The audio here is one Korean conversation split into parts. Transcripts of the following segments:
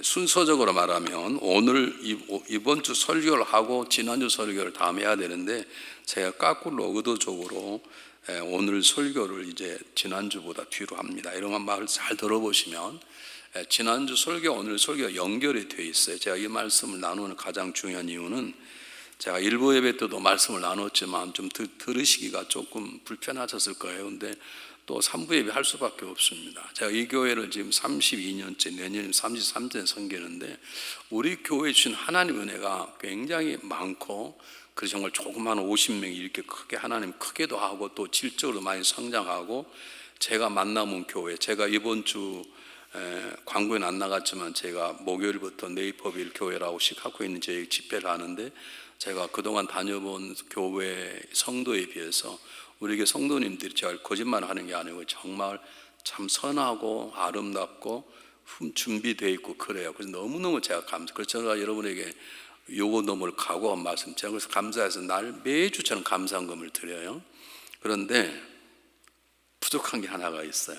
순서적으로 말하면 오늘 이번 주 설교를 하고 지난주 설교를 다음 해야 되는데 제가 거꾸로 의도적으로 오늘 설교를 이제 지난주보다 뒤로 합니다. 이런 말을 잘 들어보시면 지난주 설교 오늘 설교가 연결이 되어 있어요. 제가 이 말씀을 나누는 가장 중요한 이유는 제가 일부 예배 때도 말씀을 나눴지만 좀 들으시기가 조금 불편하셨을 거예요. 근데 또 3부 예배 할 수밖에 없습니다. 제가 이 교회를 지금 32년째, 내년이면 33년 섬기는데 우리 교회에 주신 하나님 은혜가 굉장히 많고, 그래서 정말 조그만 50명이 이렇게 크게 하나님 크게도 하고 또 질적으로 많이 성장하고, 제가 만남은 교회, 제가 이번 주 광고에는 안 나갔지만 제가 목요일부터 네이버빌 교회라고 시카고에 있는 제 집회를 하는데, 제가 그동안 다녀본 교회 성도에 비해서 우리 교회 성도님들이 제가 거짓말 하는 게 아니고 정말 참 선하고 아름답고 준비되어 있고 그래요. 그래서 너무너무 제가 그래서 제가 여러분에게 요거 넘을 각오한 말씀, 제가 그래서 감사해서 매주 저는 감사금을 드려요. 그런데 부족한 게 하나가 있어요.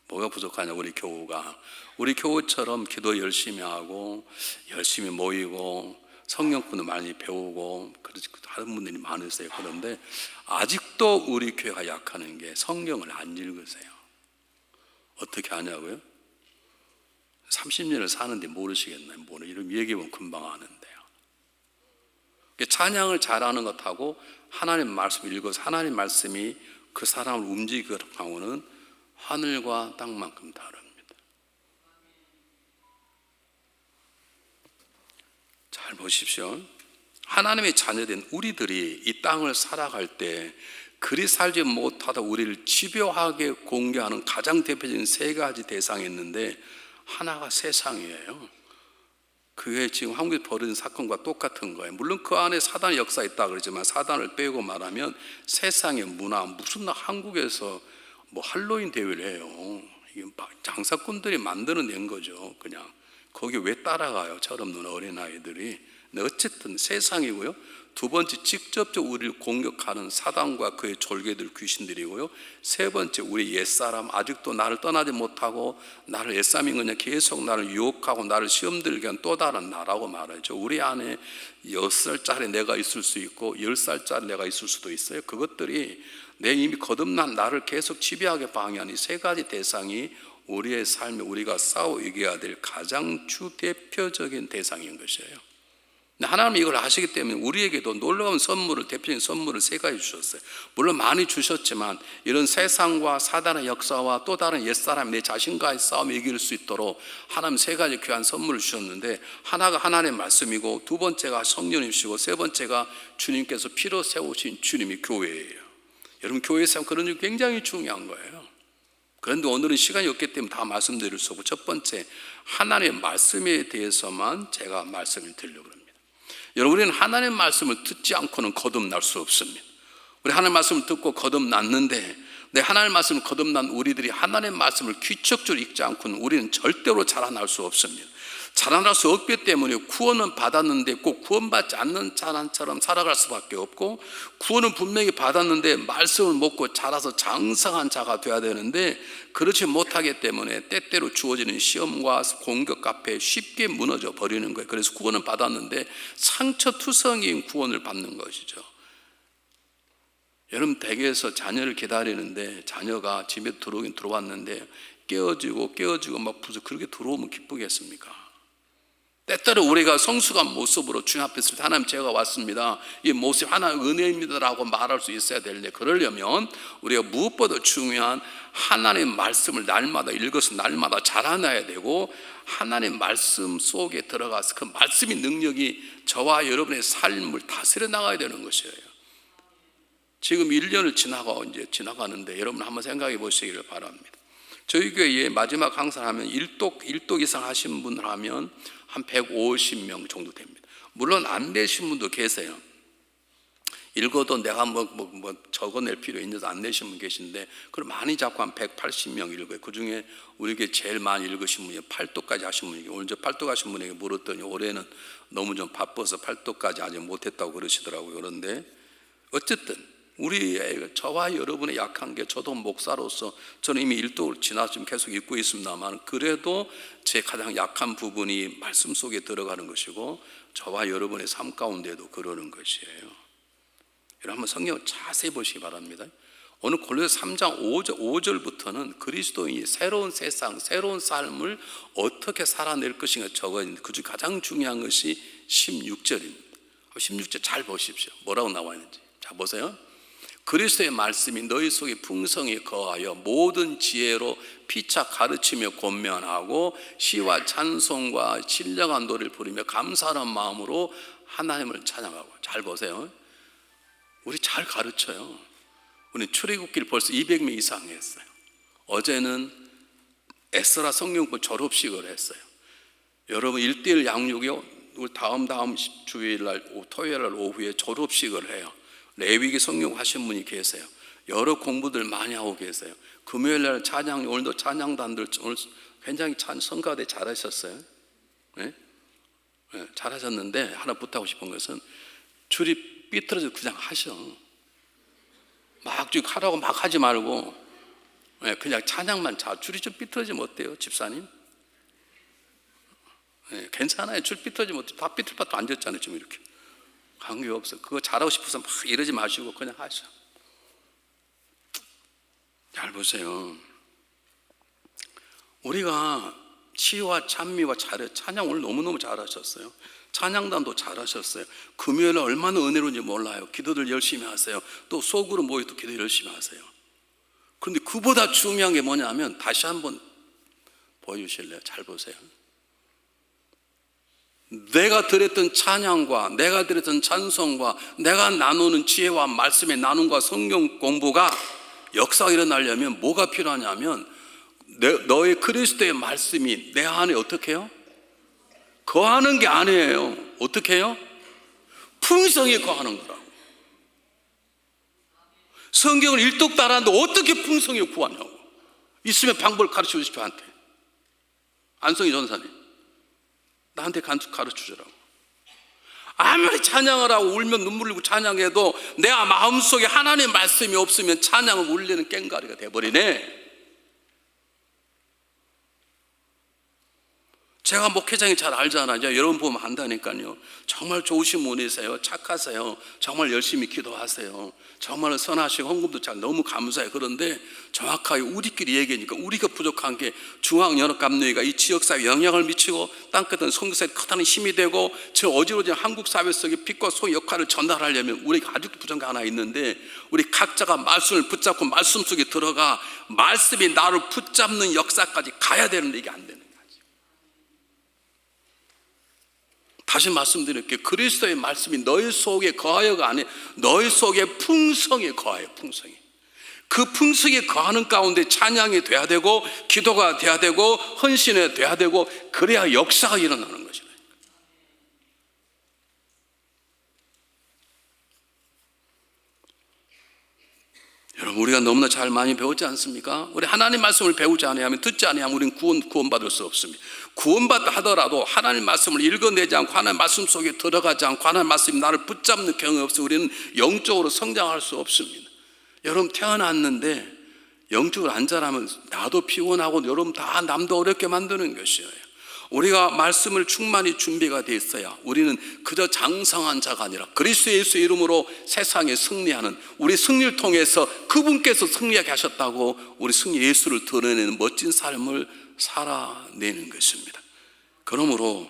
뭐가 부족하냐? 우리 교우처럼 기도 열심히 하고 열심히 모이고 성경권도 많이 배우고 다른 분들이 많으세요. 그런데 아직도 우리 교회가 약하는 게 성경을 안 읽으세요. 어떻게 하냐고요? 30년을 사는데 모르시겠나요? 이런 얘기하면 금방 아는데요. 찬양을 잘하는 것하고 하나님 말씀 읽어서 하나님 말씀이 그 사람을 움직이는 하늘과 땅만큼 다릅니다. 잘 보십시오. 하나님의 자녀된 우리들이 이 땅을 살아갈 때 그리 살지 못하다 우리를 집요하게 공개하는 가장 대표적인 세 가지 대상이 있는데, 하나가 세상이에요. 그게 지금 한국에 벌어진 사건과 똑같은 거예요. 물론 그 안에 사단의 역사가 있다 그러지만 사단을 빼고 말하면 세상의 문화, 무슨 한국에서 할로윈 대회를 해요. 이게 장사꾼들이 만들어낸 거죠. 그냥 거기 왜 따라가요? 철없는 어린아이들이. 근데 어쨌든 세상이고요. 두 번째, 직접적으로 우리를 공격하는 사단과 그의 졸개들 귀신들이고요. 세 번째, 우리 옛사람, 아직도 나를 떠나지 못하고 나를 옛사람인 거냐 계속 나를 유혹하고 나를 시험 들게 한 또 다른 나라고 말하죠. 우리 안에 6살짜리 내가 있을 수 있고 10살짜리 내가 있을 수도 있어요. 그것들이 내 이미 거듭난 나를 계속 지배하게 방해하는 이 세 가지 대상이 우리의 삶에 우리가 싸워 이겨야 될 가장 대표적인 대상인 것이에요. 하나님이 이걸 아시기 때문에 우리에게도 놀라운 선물을, 대표적인 선물을 세 가지 주셨어요. 물론 많이 주셨지만 이런 세상과 사단의 역사와 또 다른 옛사람, 내 자신과의 싸움을 이길 수 있도록 하나님 세 가지 귀한 선물을 주셨는데, 하나가 하나님의 말씀이고, 두 번째가 성령님이시고, 세 번째가 주님께서 피로 세우신 주님이 교회예요. 여러분, 교회 삶 그런 게 굉장히 중요한 거예요. 그런데 오늘은 시간이 없기 때문에 다 말씀드릴 수 없고, 첫 번째 하나님의 말씀에 대해서만 제가 말씀을 드리려고 합니다. 여러분, 우리는 하나님의 말씀을 듣지 않고는 거듭날 수 없습니다. 우리 하나님의 말씀을 듣고 거듭났는데, 하나님의 말씀을 거듭난 우리들이 하나님의 말씀을 규칙적으로 읽지 않고는 우리는 절대로 자라날 수 없습니다. 자라날 수 없기 때문에 구원은 받았는데 꼭 구원받지 않는 자처럼 살아갈 수밖에 없고, 구원은 분명히 받았는데 말씀을 먹고 자라서 장성한 자가 되어야 되는데 그렇지 못하기 때문에 때때로 주어지는 시험과 공격 앞에 쉽게 무너져 버리는 거예요. 그래서 구원은 받았는데 상처투성이인 구원을 받는 것이죠. 여러분, 댁에서 자녀를 기다리는데 자녀가 집에 들어오긴 들어왔는데 깨어지고 막 그렇게 들어오면 기쁘겠습니까? 때때로 우리가 성숙한 모습으로 주님 앞에 있을 때 하나님, 제가 왔습니다, 이 모습 하나의 은혜입니다라고 말할 수 있어야 되는데, 그러려면 우리가 무엇보다 중요한 하나님의 말씀을 날마다 읽어서 날마다 자라나야 되고, 하나님의 말씀 속에 들어가서 그 말씀의 능력이 저와 여러분의 삶을 다스려 나가야 되는 것이에요. 지금 1년을 지나가는데 여러분 한번 생각해 보시기를 바랍니다. 저희 교회에 마지막 강사를 하면 1독 이상 하신 분을 하면 한 150명 정도 됩니다. 물론 안 되신 분도 계세요. 읽어도 내가 적어낼 필요 있는데 안 내신 분 계신데, 그럼 많이 잡고 한 180명 읽어요. 그 중에 우리에게 제일 많이 읽으신 분이 8독까지 하신 분이에요. 오늘 저 8독 하신 분에게 물었더니 올해는 너무 좀 바빠서 8독까지 아직 못했다고 그러시더라고요. 그런데 어쨌든 저와 여러분의 약한 게, 저도 목사로서 저는 이미 일독을 지나 지금 계속 읽고 있습니다만, 그래도 제 가장 약한 부분이 말씀 속에 들어가는 것이고, 저와 여러분의 삶 가운데도 그러는 것이에요. 여러분 한번 성경을 자세히 보시기 바랍니다. 오늘 골로새 3장 5절부터는 그리스도인이 새로운 세상, 새로운 삶을 어떻게 살아낼 것인가 적어있는데, 그중 가장 중요한 것이 16절입니다. 16절 잘 보십시오. 뭐라고 나와 있는지. 자, 보세요. 그리스도의 말씀이 너희 속에 풍성히 거하여 모든 지혜로 피차 가르치며 권면하고 시와 찬송과 신령한 노래를 부르며 감사하는 마음으로 하나님을 찬양하고. 잘 보세요. 우리 잘 가르쳐요. 우리 출애굽기를 벌써 200명 이상 했어요. 어제는 에스라 성경부 졸업식을 했어요. 여러분 1:1 양육이요. 우리 다음 주일날 토요일날 오후에 졸업식을 해요. 레위기 성경 하신 분이 계세요. 여러 공부들 많이 하고 계세요. 금요일날 찬양, 오늘도 찬양단들 오늘 굉장히 성가대 잘하셨어요. 네? 네, 잘하셨는데 하나 부탁하고 싶은 것은 줄이 삐뚤어져도 그냥 하셔. 막 하라고 막 하지 말고, 네, 그냥 찬양만 줄이 좀 삐뚤어지면 어때요, 집사님? 네, 괜찮아요. 줄 삐뚤어지면 어때요? 다 삐뚤빠뚤 앉았잖아요, 지금 이렇게. 관계없어. 그거 잘하고 싶어서 막 이러지 마시고 그냥 하셔. 잘 보세요. 우리가 치유와 찬미와 찬양 오늘 너무너무 잘하셨어요. 찬양단도 잘하셨어요. 금요일에 얼마나 은혜로운지 몰라요. 기도들 열심히 하세요. 또 속으로 모여도 기도 열심히 하세요. 그런데 그보다 중요한 게 뭐냐면, 다시 한번 보여주실래요? 잘 보세요. 내가 드렸던 찬양과 내가 드렸던 찬송과 내가 나누는 지혜와 말씀의 나눔과 성경 공부가 역사가 일어나려면 뭐가 필요하냐면, 너의 그리스도의 말씀이 내 안에 어떻게 해요? 거하는 게 아니에요. 어떻게 해요? 풍성히 거하는 거라고. 성경을 일독 따라하는데 어떻게 풍성히 구하냐고. 있으면 방법을 가르쳐 주십시오. 저한테. 안성희 전사님, 나한테 가르쳐 주라고. 아무리 찬양을 하고 울면 눈물 흘리고 찬양해도 내 마음속에 하나님의 말씀이 없으면 찬양을 울리는 깽가리가 돼버리네. 제가 목회장이 잘 알잖아요. 여러분 보면 안다니까요. 정말 좋으신 분이세요. 착하세요. 정말 열심히 기도하세요. 정말 선하시고 헌금도 잘, 너무 감사해요. 그런데 정확하게 우리끼리 얘기하니까 우리가 부족한 게, 중앙연합감리회가 이 지역사회에 영향을 미치고 땅끝은 선교사에 커다란 힘이 되고 저 어지러진 한국 사회 속에 빛과 소의 역할을 전달하려면 우리가 아직도 부족한 게 하나 있는데, 우리 각자가 말씀을 붙잡고 말씀 속에 들어가 말씀이 나를 붙잡는 역사까지 가야 되는데 이게 안 되는 거예요. 다시 말씀드릴게요. 그리스도의 말씀이 너희 속에 거하여가 아니에요. 너희 속에 풍성히 거하여. 풍성히. 그 풍성히 거하는 가운데 찬양이 돼야 되고 기도가 돼야 되고 헌신이 돼야 되고, 그래야 역사가 일어나는 것이에요. 여러분, 우리가 너무나 잘 많이 배웠지 않습니까? 우리 하나님 말씀을 배우지 아니하면, 듣지 아니하면 우리는 구원받을 수 없습니다. 구원받다 하더라도 하나님 말씀을 읽어내지 않고 하나님 말씀 속에 들어가지 않고 하나님 말씀이 나를 붙잡는 경험이 없으면 우리는 영적으로 성장할 수 없습니다. 여러분 태어났는데 영적으로 안 자라면 나도 피곤하고 여러분 다 남도 어렵게 만드는 것이에요. 우리가 말씀을 충만히 준비가 되어 있어야 우리는 그저 장성한 자가 아니라 그리스도 예수의 이름으로 세상에 승리하는, 우리 승리를 통해서 그분께서 승리하게 하셨다고 우리 승리 예수를 드러내는 멋진 삶을 살아내는 것입니다. 그러므로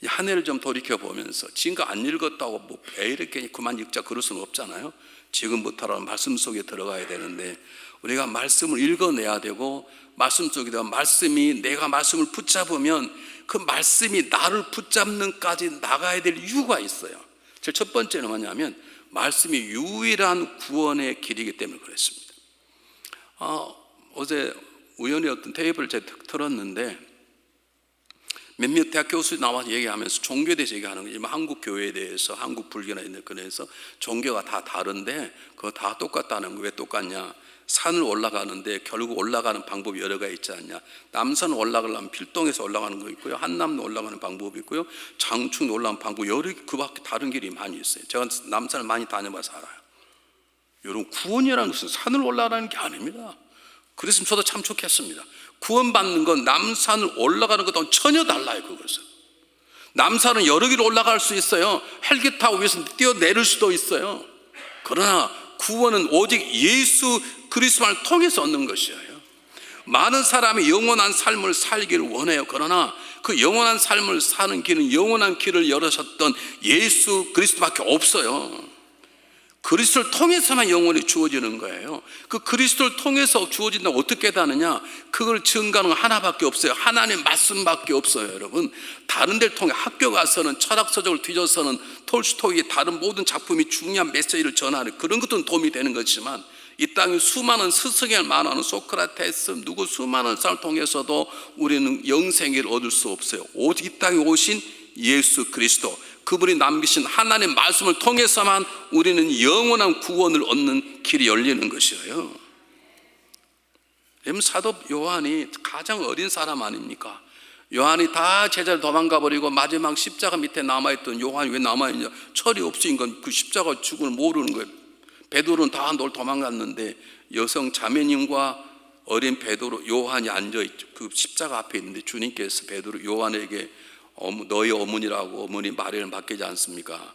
한 해를 좀 돌이켜보면서 지금껏 안 읽었다고 뭐 이렇게 그만 읽자 그럴 수는 없잖아요. 지금부터라는 말씀 속에 들어가야 되는데, 우리가 말씀을 읽어내야 되고 말씀 속에다 말씀이, 내가 말씀을 붙잡으면 그 말씀이 나를 붙잡는까지 나가야 될 이유가 있어요. 첫 번째는 뭐냐면 말씀이 유일한 구원의 길이기 때문에 그랬습니다. 어제 우연히 어떤 테이프를 제가 틀었는데 몇몇 대학 교수 나와서 얘기하면서 종교에 대해서 얘기하는 거예요. 한국 교회에 대해서, 한국 불교나 있는 그래서 종교가 다 다른데 그거 다 똑같다는 거. 왜 똑같냐? 산을 올라가는데 결국 올라가는 방법이 여러 가지 있지 않냐. 남산 올라가려면 필동에서 올라가는 거 있고요, 한남로 올라가는 방법이 있고요, 장충 올라가는 방법, 여러 그밖에 다른 길이 많이 있어요. 제가 남산을 많이 다녀봐서 알아요. 여러분, 구원이라는 것은 산을 올라가는 게 아닙니다. 그랬으면 저도 참 좋겠습니다. 구원받는 건 남산을 올라가는 것과는 전혀 달라요. 그것은 남산은 여러 길로 올라갈 수 있어요. 헬기 타고 위에서 뛰어내릴 수도 있어요. 그러나 구원은 오직 예수 그리스도를 통해서 얻는 것이에요. 많은 사람이 영원한 삶을 살기를 원해요. 그러나 그 영원한 삶을 사는 길은 영원한 길을 열으셨던 예수 그리스도밖에 없어요. 그리스도를 통해서만 영원히 주어지는 거예요. 그 그리스도를 통해서 주어진다고 어떻게 다느냐? 그걸 증거하는 건 하나밖에 없어요. 하나님의 말씀밖에 없어요. 여러분, 다른 데를 통해 학교 가서는 철학서적을 뒤져서는 톨스토이의 다른 모든 작품이 중요한 메시지를 전하는 그런 것들은 도움이 되는 거지만, 이 땅에 수많은 스승을 만나는 소크라테스, 누구 수많은 사람을 통해서도 우리는 영생을 얻을 수 없어요. 오직 이 땅에 오신 예수 그리스도, 그분이 남기신 하나님의 말씀을 통해서만 우리는 영원한 구원을 얻는 길이 열리는 것이에요. 사도 요한이 가장 어린 사람 아닙니까? 요한이 다 제자를 도망가 버리고 마지막 십자가 밑에 남아있던 요한이 왜 남아있냐? 철이 없으니까 그 십자가 죽음을 모르는 거예요. 베드로는 다 도망갔는데 여성 자매님과 어린 베드로 요한이 앉아있죠. 그 십자가 앞에 있는데 주님께서 베드로 요한에게 너희 어머니라고, 어머니 마리아를 맡기지 않습니까?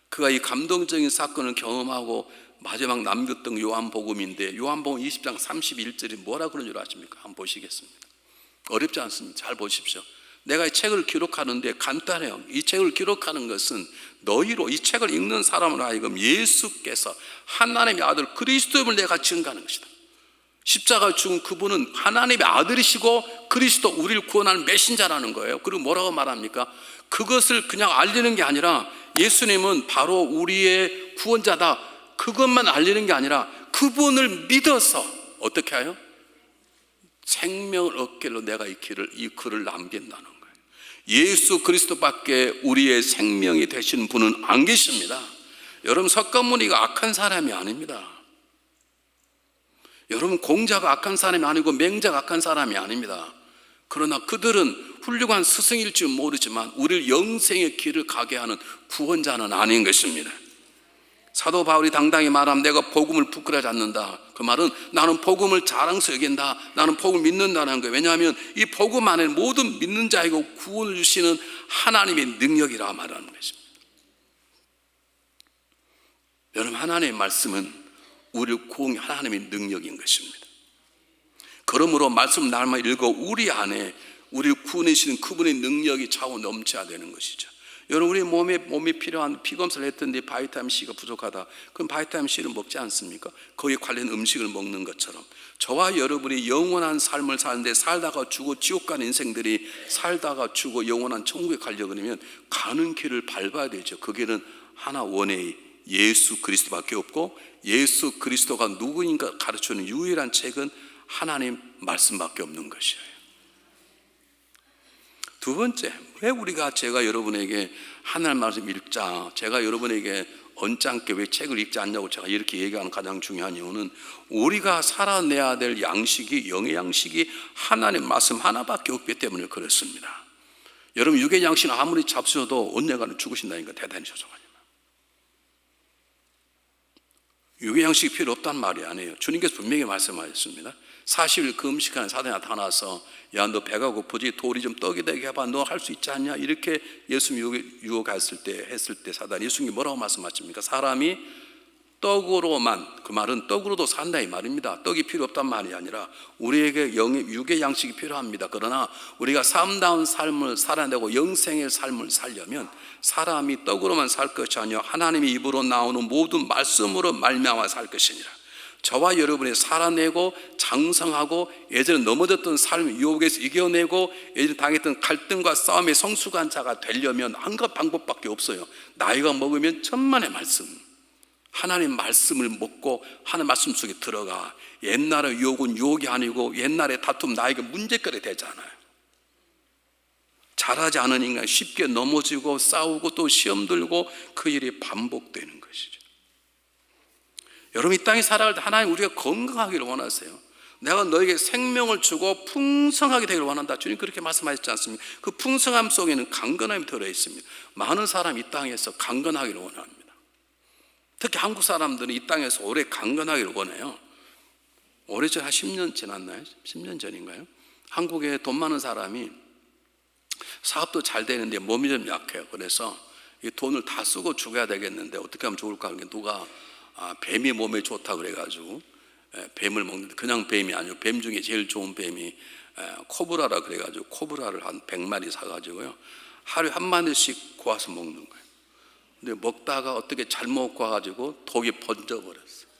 그가 이 감동적인 사건을 경험하고 마지막 남겼던 요한복음인데, 요한복음 20장 31절이 뭐라 그런 줄 아십니까? 한번 보시겠습니다. 어렵지 않습니다. 잘 보십시오. 내가 이 책을 기록하는데 간단해요. 이 책을 기록하는 것은 너희로, 이 책을 읽는 사람으로 하여금 예수께서 하나님의 아들 그리스도임을 내가 증거하는 것이다. 십자가 죽은 그분은 하나님의 아들이시고 그리스도, 우리를 구원하는 메신저라는 거예요. 그리고 뭐라고 말합니까? 그것을 그냥 알리는 게 아니라 예수님은 바로 우리의 구원자다, 그것만 알리는 게 아니라 그분을 믿어서 어떻게 해요? 생명을 얻기로 내가 이 글을 남긴다는 거예요. 예수 그리스도밖에 우리의 생명이 되시는 분은 안 계십니다. 여러분, 석가모니가 악한 사람이 아닙니다. 여러분, 공자가 악한 사람이 아니고 맹자가 악한 사람이 아닙니다. 그러나 그들은 훌륭한 스승일지 모르지만 우리를 영생의 길을 가게 하는 구원자는 아닌 것입니다. 사도 바울이 당당히 말하면 내가 복음을 부끄러워하지 않는다. 그 말은 나는 복음을 자랑스럽게 여긴다. 나는 복음을 믿는다는 거예요. 왜냐하면 이 복음 안에 모든 믿는 자이고 구원을 주시는 하나님의 능력이라 말하는 것입니다. 여러분, 하나님의 말씀은 우리를 구원한 하나님의 능력인 것입니다. 그러므로 말씀 날마다 읽어 우리 안에 우리를 구원하시는 그분의 능력이 차고 넘쳐야 되는 것이죠. 여러분, 우리 몸에 필요한 피검사를 했던데 바이타민 C가 부족하다. 그럼 바이타민 C를 먹지 않습니까? 거기에 관련 음식을 먹는 것처럼 저와 여러분이 영원한 삶을 사는데 살다가 죽고 지옥 가는 인생들이 살다가 죽고 영원한 천국에 가려고 그러면 가는 길을 밟아야 되죠. 그 길은 하나 원의 예수 그리스도밖에 없고, 예수 그리스도가 누구인가 가르치는 유일한 책은 하나님 말씀밖에 없는 것이에요. 두 번째, 왜 제가 여러분에게 하나님 말씀 읽자, 제가 여러분에게 언짢게 왜 책을 읽지 않냐고 제가 이렇게 얘기하는 가장 중요한 이유는, 우리가 살아내야 될 양식이, 영의 양식이 하나님 말씀 하나밖에 없기 때문에 그렇습니다. 여러분, 육의 양식은 아무리 잡수셔도 언젠가는 죽으신다니까 대단히 죄송하지만 육의 양식이 필요 없단 말이 아니에요. 주님께서 분명히 말씀하셨습니다. 40일 금식하는 사단이 나타나서 야, 너 배가 고프지? 돌이 좀 떡이 되게 해봐. 너 할 수 있지 않냐? 이렇게 예수님 유혹했을 때 사단이, 예수님이 뭐라고 말씀하십니까? 사람이 떡으로만, 그 말은 떡으로도 산다 이 말입니다. 떡이 필요 없단 말이 아니라 우리에게 육의 양식이 필요합니다. 그러나 우리가 삶다운 삶을 살아내고 영생의 삶을 살려면 사람이 떡으로만 살 것이 아니라 하나님의 입으로 나오는 모든 말씀으로 말미암아 살 것이니라. 저와 여러분이 살아내고 장성하고 예전에 넘어졌던 삶 유혹에서 이겨내고 예전에 당했던 갈등과 싸움의 성숙한 자가 되려면 한 가지 방법밖에 없어요. 나이가 먹으면 천만의 말씀, 하나님 말씀을 먹고 하나님 말씀 속에 들어가. 옛날의 유혹은 유혹이 아니고 옛날의 다툼 나에게 문제거리 되잖아요. 잘하지 않은 인간 쉽게 넘어지고 싸우고 또 시험 들고 그 일이 반복되는 것이죠. 여러분, 이 땅에 살아갈 때 하나님 우리가 건강하기를 원하세요. 내가 너에게 생명을 주고 풍성하게 되기를 원한다. 주님 그렇게 말씀하셨지 않습니까? 그 풍성함 속에는 강건함이 들어있습니다. 많은 사람이 이 땅에서 강건하기를 원합니다. 특히 한국 사람들은 이 땅에서 오래 강건하기를 원해요. 오래전 한 10년 지났나요? 10년 전인가요? 한국에 돈 많은 사람이 사업도 잘 되는데 몸이 좀 약해요. 그래서 이 돈을 다 쓰고 죽어야 되겠는데 어떻게 하면 좋을까 하는 게 누가 뱀이 몸에 좋다 그래가지고 뱀을 먹는데, 그냥 뱀이 아니고 뱀 중에 제일 좋은 뱀이 코브라라 그래가지고 코브라를 한 100마리 사가지고요 하루에 한 마리씩 구워서 먹는 거예요. 근데 먹다가 어떻게 잘못 구워가지고 독이 번져버렸어요.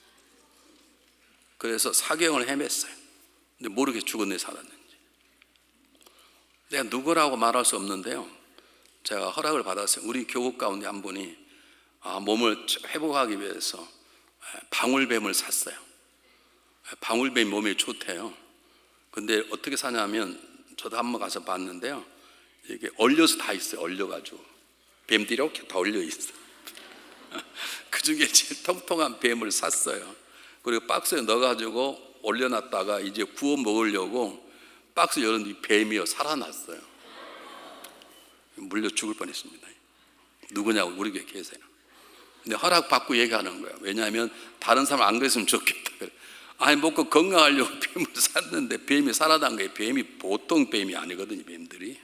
그래서 4개월을 헤맸어요. 근데 모르게 죽었네 살았는지. 내가 누구라고 말할 수 없는데요, 제가 허락을 받았어요. 우리 교국 가운데 한 분이 몸을 회복하기 위해서 방울뱀을 샀어요. 방울뱀이 몸에 좋대요. 근데 어떻게 사냐면, 저도 한번 가서 봤는데요, 이게 얼려서 다 있어요. 얼려가지고 뱀들이 이렇게 다 얼려 있어요. 그 중에 제일 통통한 뱀을 샀어요. 그리고 박스에 넣어가지고 올려놨다가 이제 구워 먹으려고 박스 열었는데 뱀이요 살아났어요. 물려 죽을 뻔했습니다. 누구냐고 우리 교회 계세요. 근데 허락받고 얘기하는 거예요. 왜냐하면 다른 사람 안 그랬으면 좋겠다. 아니 먹고 건강하려고 뱀을 샀는데 뱀이 살아난 거예요. 뱀이 보통 뱀이 아니거든요. 뱀들이.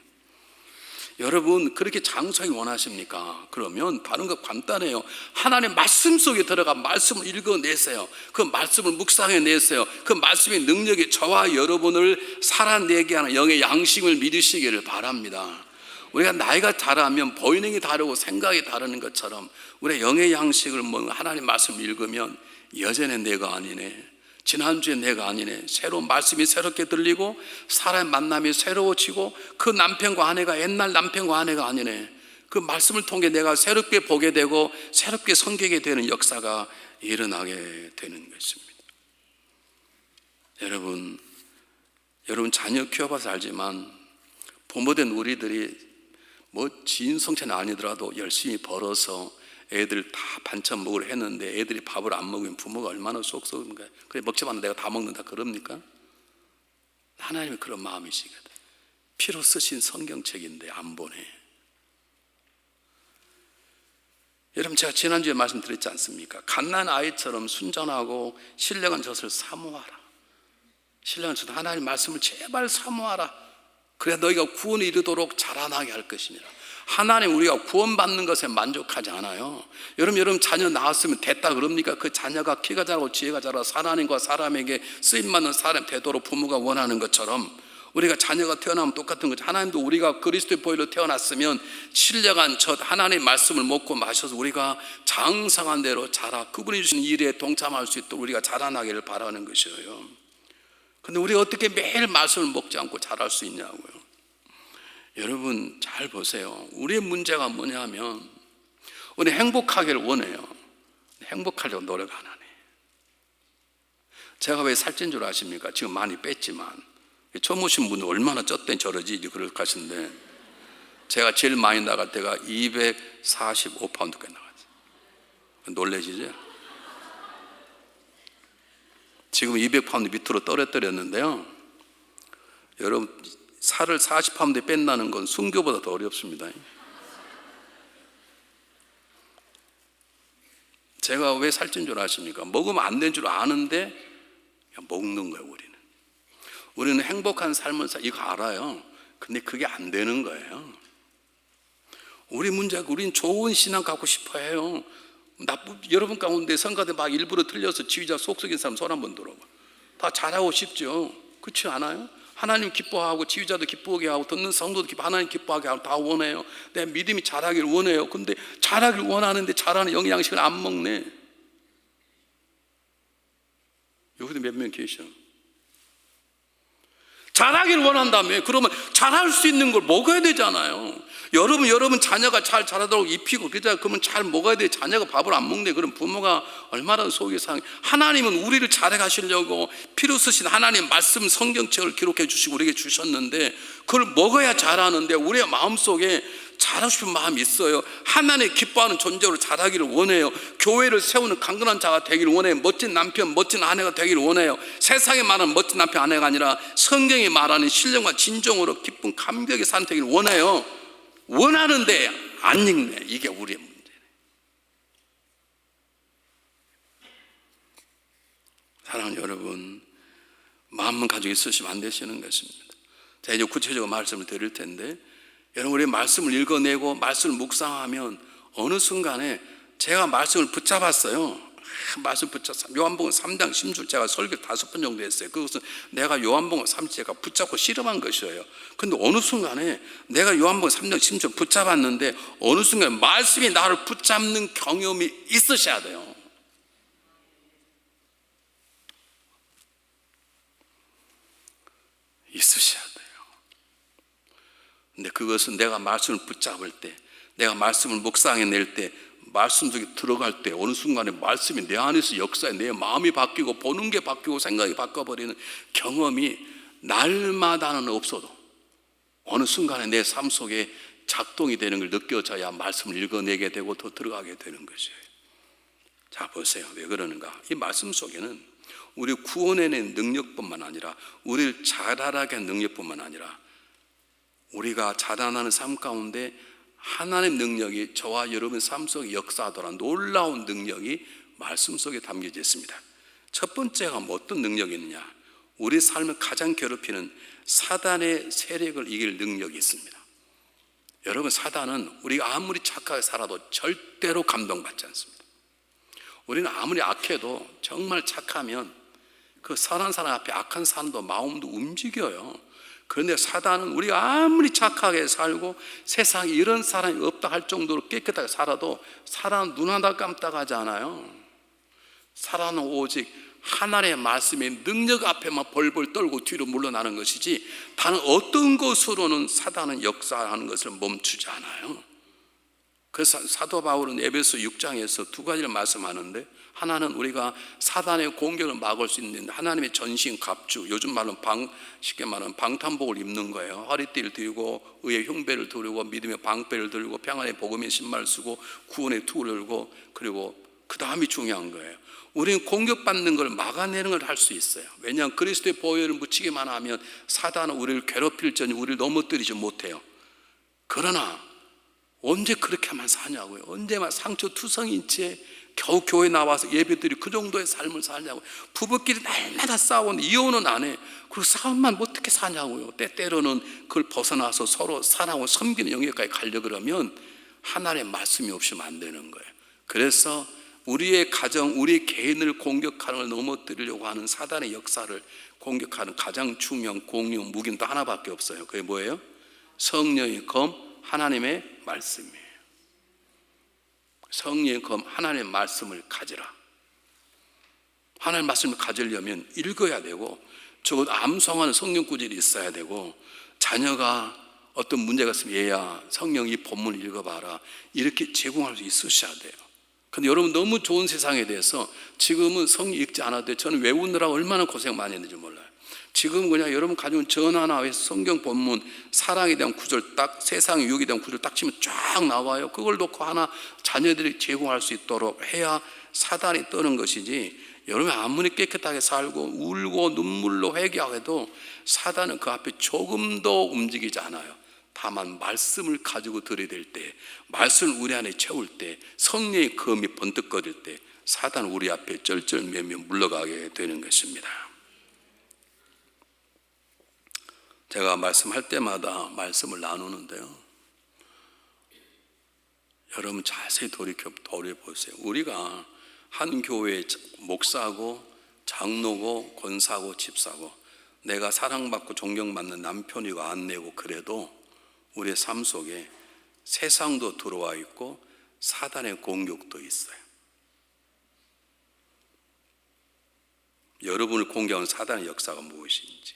여러분 그렇게 장수하기 원하십니까? 그러면 다른 거 간단해요. 하나님의 말씀 속에 들어가 말씀을 읽어내세요. 그 말씀을 묵상해내세요. 그 말씀의 능력이 저와 여러분을 살아내게 하는 영의 양심을 믿으시기를 바랍니다. 우리가 나이가 자라면 보이는 게 다르고 생각이 다르는 것처럼 우리의 영의 양식을 먹는 하나님 말씀을 읽으면 여전히 내가 아니네, 지난주에 내가 아니네, 새로운 말씀이 새롭게 들리고 사람의 만남이 새로워지고 그 남편과 아내가 옛날 남편과 아내가 아니네, 그 말씀을 통해 내가 새롭게 보게 되고 새롭게 섬기게 되는 역사가 일어나게 되는 것입니다. 여러분 자녀 키워봐서 알지만 부모된 우리들이 뭐 지인성찬이 아니더라도 열심히 벌어서 애들 다 반찬 먹으려 했는데 애들이 밥을 안 먹으면 부모가 얼마나 쏙쏙인가. 그래 먹지 마는 내가 다 먹는다 그럽니까? 하나님이 그런 마음이시거든. 피로 쓰신 성경책인데 안 보내. 여러분 제가 지난주에 말씀드렸지 않습니까? 갓난 아이처럼 순전하고 신령한 젖을 사모하라. 신령한 젖, 하나님 말씀을 제발 사모하라. 그래야 너희가 구원에 이르도록 자라나게 할 것이니라. 하나님 우리가 구원받는 것에 만족하지 않아요. 여러분 자녀 낳았으면 됐다 그럽니까? 그 자녀가 키가 자라고 지혜가 자라고 하나님과 사람에게 쓰임받는 사람 되도록 부모가 원하는 것처럼 우리가 자녀가 태어나면 똑같은 거죠. 하나님도 우리가 그리스도의 보혈로 태어났으면 신령한 젖 하나님의 말씀을 먹고 마셔서 우리가 장성한 대로 자라 그분이 주신 일에 동참할 수 있도록 우리가 자라나기를 바라는 것이에요. 근데 우리가 어떻게 매일 말씀을 먹지 않고 자랄 수 있냐고요. 여러분 잘 보세요. 우리의 문제가 뭐냐면 우리 행복하기를 원해요. 행복하려고 노력 안 하네. 제가 왜 살찐 줄 아십니까? 지금 많이 뺐지만 처음 오신 분은 얼마나 쪘대 저러지 그럴 것인데 제가 제일 많이 나갈 때가 245파운드까지 나갔어요. 놀라시죠? 지금 200파운드 밑으로 떨어뜨렸는데요, 여러분 살을 40파운드 뺀다는 건 순교보다 더 어렵습니다. 제가 왜 살찐 줄 아십니까? 먹으면 안 된 줄 아는데 그냥 먹는 거예요. 우리는 행복한 삶을 이거 알아요. 근데 그게 안 되는 거예요. 우리 문제가 우리는 좋은 신앙 갖고 싶어 해요. 여러분 가운데 성가대 막 일부러 틀려서 지휘자 속썩인 사람 손 한번 들어봐. 다 잘하고 싶죠. 그렇지 않아요? 하나님 기뻐하고 지휘자도 기뻐하게 하고 듣는 성도도 하나님 기뻐하게 하고 다 원해요. 내 믿음이 자라길 원해요. 근데 자라길 원하는데 자라는 영양식을 안 먹네. 여기도 몇 명 계셔. 자라길 원한다며. 그러면 자랄 수 있는 걸 먹어야 되잖아요. 여러분 자녀가 잘 자라도록 입히고 그러면 잘 먹어야 돼. 자녀가 밥을 안 먹네. 그럼 부모가 얼마나 속이 상해. 하나님은 우리를 자라 가시려고 피로 쓰신 하나님 말씀 성경책을 기록해 주시고 우리에게 주셨는데 그걸 먹어야 자라는데 우리의 마음속에 자라고 싶은 마음이 있어요. 하나님 기뻐하는 존재로 자라기를 원해요. 교회를 세우는 강건한 자가 되기를 원해요. 멋진 남편 멋진 아내가 되기를 원해요. 세상에 말하는 멋진 남편 아내가 아니라 성경이 말하는 신령과 진정으로 기쁜 감격의 삶 되기를 원해요. 원하는데 안 읽네. 이게 우리의 문제네. 사랑하는 여러분, 마음만 가지고 있으시면 안 되시는 것입니다. 제가 이제 구체적으로 말씀을 드릴 텐데, 여러분, 우리 말씀을 읽어내고 말씀을 묵상하면 어느 순간에 제가 말씀을 붙잡았어요. 말씀 붙잡았어요. 요한복음 3장 10절 제가 설교 5번 정도 했어요. 그것은 내가 요한복음 3절 제가 붙잡고 실험한 것이에요. 근데 어느 순간에 내가 요한복음 3장 10절 붙잡았는데 어느 순간에 말씀이 나를 붙잡는 경험이 있으셔야 돼요. 있으셔야 돼요. 근데 그것은 내가 말씀을 붙잡을 때, 내가 말씀을 묵상해낼 때, 말씀 속에 들어갈 때 어느 순간에 말씀이 내 안에서 역사해, 내 마음이 바뀌고 보는 게 바뀌고 생각이 바꿔버리는 경험이 날마다는 없어도 어느 순간에 내 삶 속에 작동이 되는 걸 느껴져야 말씀을 읽어내게 되고 더 들어가게 되는 것이에요. 자, 보세요. 왜 그러는가? 이 말씀 속에는 우리 구원해낸 능력뿐만 아니라 우리를 자라나게 한 능력뿐만 아니라 우리가 자라나는 삶 가운데 하나님의 능력이 저와 여러분 삶 속에 역사하더라 놀라운 능력이 말씀 속에 담겨져 있습니다. 첫 번째가 어떤 능력이 있느냐? 우리 삶을 가장 괴롭히는 사단의 세력을 이길 능력이 있습니다. 여러분, 사단은 우리가 아무리 착하게 살아도 절대로 감동받지 않습니다. 우리는 아무리 악해도 정말 착하면 그 선한 사람 앞에 악한 사람도 마음도 움직여요. 그런데 사단은 우리가 아무리 착하게 살고 세상에 이런 사람이 없다 할 정도로 깨끗하게 살아도 사람은 눈 하나 깜짝하지 않아요. 사람은 오직 하나님의 말씀의 능력 앞에만 벌벌 떨고 뒤로 물러나는 것이지 다른 어떤 것으로는 사단은 역사하는 것을 멈추지 않아요. 그래서 사도 바울은 에베소 6장에서 두 가지를 말씀하는데, 하나는 우리가 사단의 공격을 막을 수 있는 하나님의 전신 갑주, 요즘 말로는 쉽게 말하면 방탄복을 입는 거예요. 허리띠를 들고 의의 흉배를 들고 믿음의 방패를 들고 평안의 복음의 신발을 쓰고 구원의 투구를 들고, 그리고 그 다음이 중요한 거예요. 우리는 공격받는 걸 막아내는 걸 할 수 있어요. 왜냐하면 그리스도의 보혈을 묻히기만 하면 사단은 우리를 괴롭힐 전에 우리를 넘어뜨리지 못해요. 그러나 언제 그렇게만 사냐고요. 언제만 상처투성인 채 겨우 교회 나와서 예배드리 그 정도의 삶을 살냐고요. 부부끼리 날마다 싸우는 이혼은 안 해. 그리고 싸움만 어떻게 사냐고요. 때때로는 그걸 벗어나서 서로 사랑하고 섬기는 영역까지 가려 그러면 하나님의 말씀이 없으면 안 되는 거예요. 그래서 우리의 가정, 우리의 개인을 공격하는 걸 넘어뜨리려고 하는 사단의 역사를 공격하는 가장 중요한 공용 무기는 또 하나밖에 없어요. 그게 뭐예요? 성령의 검, 하나님의 말씀이에요. 성령의 검, 하나님의 말씀을 가지라. 하나님의 말씀을 가지려면 읽어야 되고, 적어도 암송하는 성령 구절이 있어야 되고, 자녀가 어떤 문제가 있으면 얘야 성령 이 본문을 읽어봐라 이렇게 제공할 수 있으셔야 돼요. 근데 여러분, 너무 좋은 세상에 대해서 지금은 성경 읽지 않아도 돼요. 저는 외우느라고 얼마나 고생 많이 했는지 몰라요. 지금 그냥 여러분 가지고 전화 나와서 성경 본문 사랑에 대한 구절 딱, 세상의 유혹에 대한 구절 딱 치면 쫙 나와요. 그걸 놓고 하나 자녀들이 제공할 수 있도록 해야 사단이 떠는 것이지, 여러분 아무리 깨끗하게 살고 울고 눈물로 회개하고도 사단은 그 앞에 조금도 움직이지 않아요. 다만 말씀을 가지고 들이댈 때, 말씀을 우리 안에 채울 때, 성령의 검이 번뜩거릴 때 사단은 우리 앞에 쩔쩔매며 물러가게 되는 것입니다. 제가 말씀할 때마다 말씀을 나누는데요, 여러분 자세히 돌이켜보세요. 우리가 한 교회의 목사고 장로고 권사고 집사고 내가 사랑받고 존경받는 남편이고 아내고, 그래도 우리의 삶 속에 세상도 들어와 있고 사단의 공격도 있어요. 여러분을 공격하는 사단의 역사가 무엇인지,